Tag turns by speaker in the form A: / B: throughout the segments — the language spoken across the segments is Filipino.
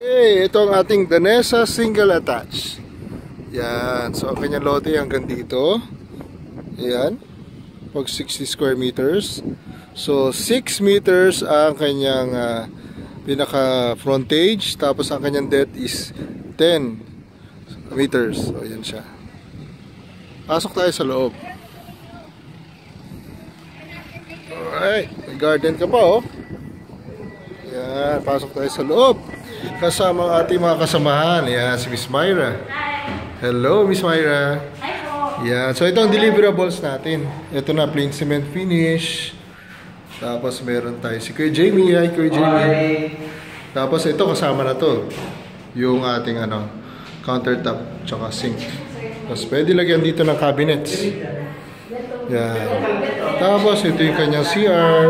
A: Okay, ito ang ating Danesa single attach. Yan, so ang kanyang lote hanggang dito. Yan, pag 60 square meters. So 6 meters ang kanyang pinaka frontage. Tapos ang kanyang depth is 10 meters. So yan siya. Pasok tayo sa loob. Alright, may garden ka pa oh. Yan, pasok tayo sa loob. Kasama ang ating mga kasamahan. Yan, si Miss Myra. Hello, Miss Myra. Yan, so ito ang deliverables natin. Ito na, plain cement finish. Tapos meron tayo si Kuya Jamie. Hi, Kuya Jamie. Tapos ito, kasama na to. Yung ating countertop tsaka sink. Tapos pwede lagyan dito ng cabinets. Yan. Tapos ito yung kanyang CR.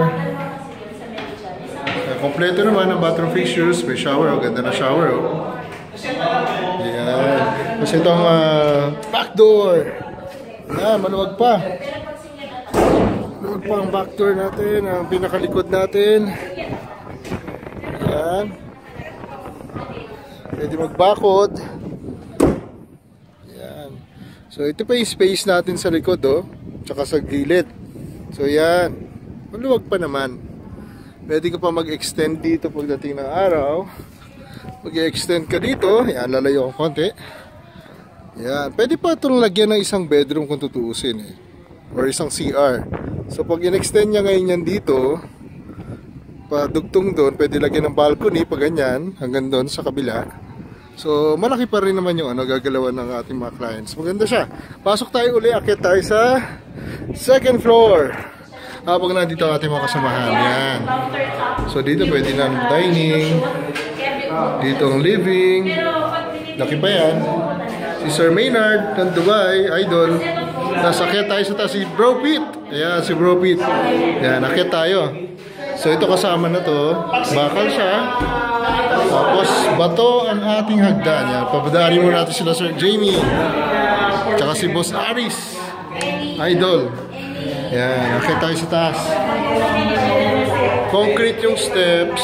A: Kompleto naman ang bathroom fixtures. May shower. O, ganda na shower. Oh. Yan. Tapos itong back door. Yan, maluwag pa. Maluwag pa ang back door natin. Ang pinakalikod natin. Yan. Pwede magbakod. Yan. So ito pa yung space natin sa likod. Oh. Tsaka sa gilid. So yan. Maluwag pa naman. Pwede ka pa mag-extend dito pagdating ng araw. Mag-extend ka dito. Yan, lalayo ko konti. Yan. Pwede pa itong lagyan ng isang bedroom kung tutuusin eh. Or isang CR. So pag in-extend niya ngayon yan dito, padugtong doon, pwede lagyan ng balcony pa ganyan, hanggang doon sa kabila. So malaki pa rin naman yung gagalawan ng ating mga clients. Maganda siya. Pasok tayo uli, akit tayo sa second floor. Habang nandito ang ating mga kasamahan. Yan. So dito pwede na dining. Dito ang living. Laki pa yan. Si Sir Maynard ng Dubai, idol. Nasakit tayo sa taas. Si Bro Pete. Ayan, si Bro Pete. Yan, nakit tayo. So ito kasama na to. Bakal siya. Tapos bato ang ating hagdan. Yan, pabadari mo natin sila Sir Jamie. Tsaka si Boss Aris. Idol. Yan, akit tayo sa taas. Concrete yung steps.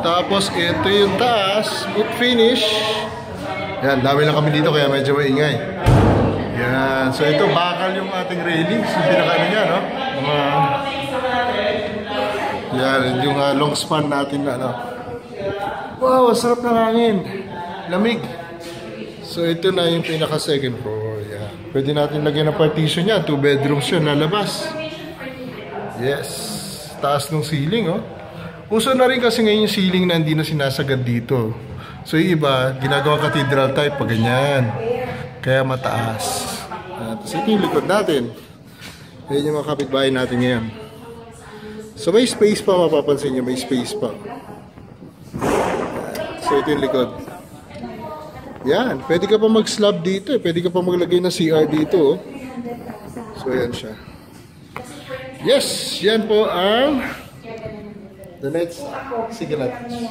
A: Tapos ito yung taas. Wood finish. Yan, dami lang kami dito kaya medyo maingay. Yan, so ito bakal yung ating railings. Yung pinakaano niya, no? Yan, yung long span natin na, no? Wow, sarap ng hangin. Lamig. So ito na yung pinaka second floor. Yan. Pwede natin lagyan ng partition niya. 2 bedrooms yun, lalabas. Yes. Taas ng ceiling, oh. Uso na rin kasi ngayon yung ceiling na hindi na sinasagad dito. So yung iba, ginagawa cathedral type pa ganyan. Kaya mataas. Tapos ito yung likod natin. Ayan yung mga kapitbahay natin ngayon. So may space pa, mapapansin nyo. May space pa. So ito yung likod. Yan, pwede ka pa mag-slab dito eh. Pwede ka pa maglagay ng CR dito. Oh. So yan siya. Yes, yan po ang the next single attach.